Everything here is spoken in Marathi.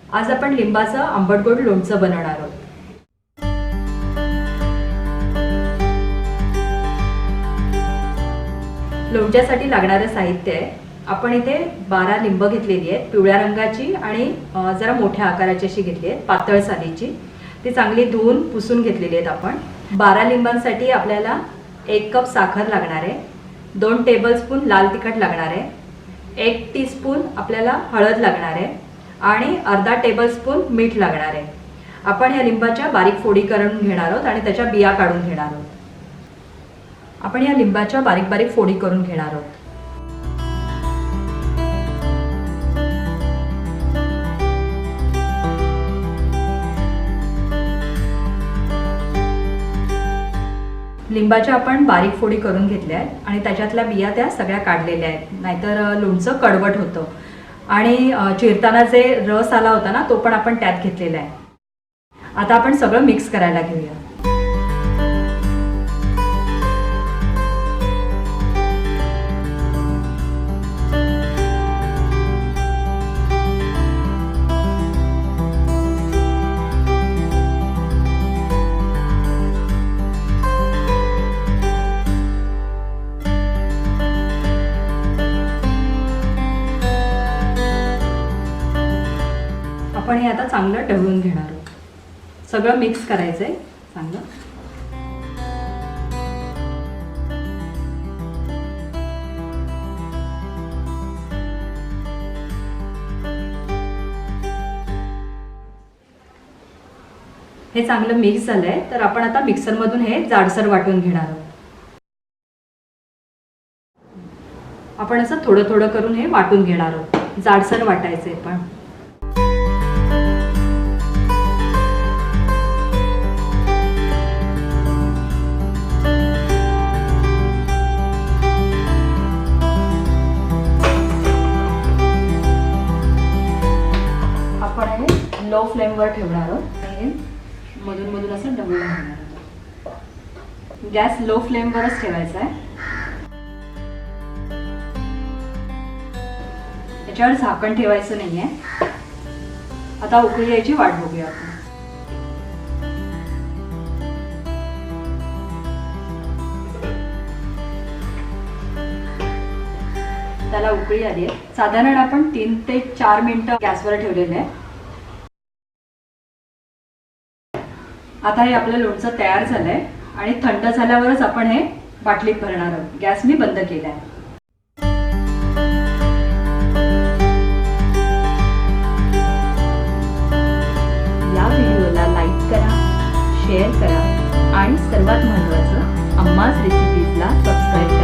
आज आपण लिंबाचं आंबट गोड लोणचं बनवणार आहोत। लोणच्यासाठी लागणारे साहित्य आहे, आपण इथे 12 लिंब घेतलेली आहेत, पिवळ्या रंगाची आणि जरा मोठ्या आकाराची अशी घेतली आहेत, पातळ सालीची। ती चांगली धुवून पुसून घेतलेली आहेत आपण। 12 लिंबांसाठी आपल्याला 1 कप साखर लागणार आहे, 2 टेबलस्पून लाल तिखट लागणार आहे, 1 टीस्पून आपल्याला हळद लागणार आहे आणि अर्धा टेबलस्पून मीठ लागणार आहे। आपण या लिंबाच्या बारीक फोडी करून घेणार आहोत आणि त्याच्या बिया काढून घेणार आहोत। आपण या लिंबाच्या बारीक बारीक फोडी करून घेणार आहोत। लिंबाच्या आपण बारीक फोडी करून घेतल्या आहेत आणि त्याच्यातल्या बिया त्या सगळ्या काढलेल्या आहेत, नाहीतर लोणचं कडवट होतं। आणि चिरताना जे रस आला होता ना, तो पण आपण त्यात घेतलेला आहे। आता आपण सगळं मिक्स करायला घेऊया। आपण हे आता चांगलं ढवळून घेणार आहोत, सगळं मिक्स करायचंय चांगलं। हे चांगलं मिक्स झालंय, तर आपण आता मिक्सर मधून हे जाडसर वाटून घेणार आहोत। आपण असं थोडं थोडं करून हे वाटून घेणार आहोत, जाडसर वाटायचंय पण। लो फ्लेमवर ठेवणार आहोत, मधून मधून असं ढवळून घेणार आहोत। गॅस लो फ्लेमवरच ठेवायचा आहे। याच्यावर झाकण ठेवायचं नाहीये। आता उकळी यायची वाट बघूया आपण। त्याला उकळी आली आहे, साधारण आपण 3 ते 4 मिनिटं गॅसवर ठेवलेलं आहे। आता हे आपलं लोणचं तयार झालंय आणि थंड झाल्यावरच आपण हे बाटलीत भरणार आहोत। गॅस मी बंद केलाय। या व्हिडिओला लाईक करा, शेअर करा आणि सर्वात महत्त्वाचं अम्माज रेसिपीजला सबस्क्राईब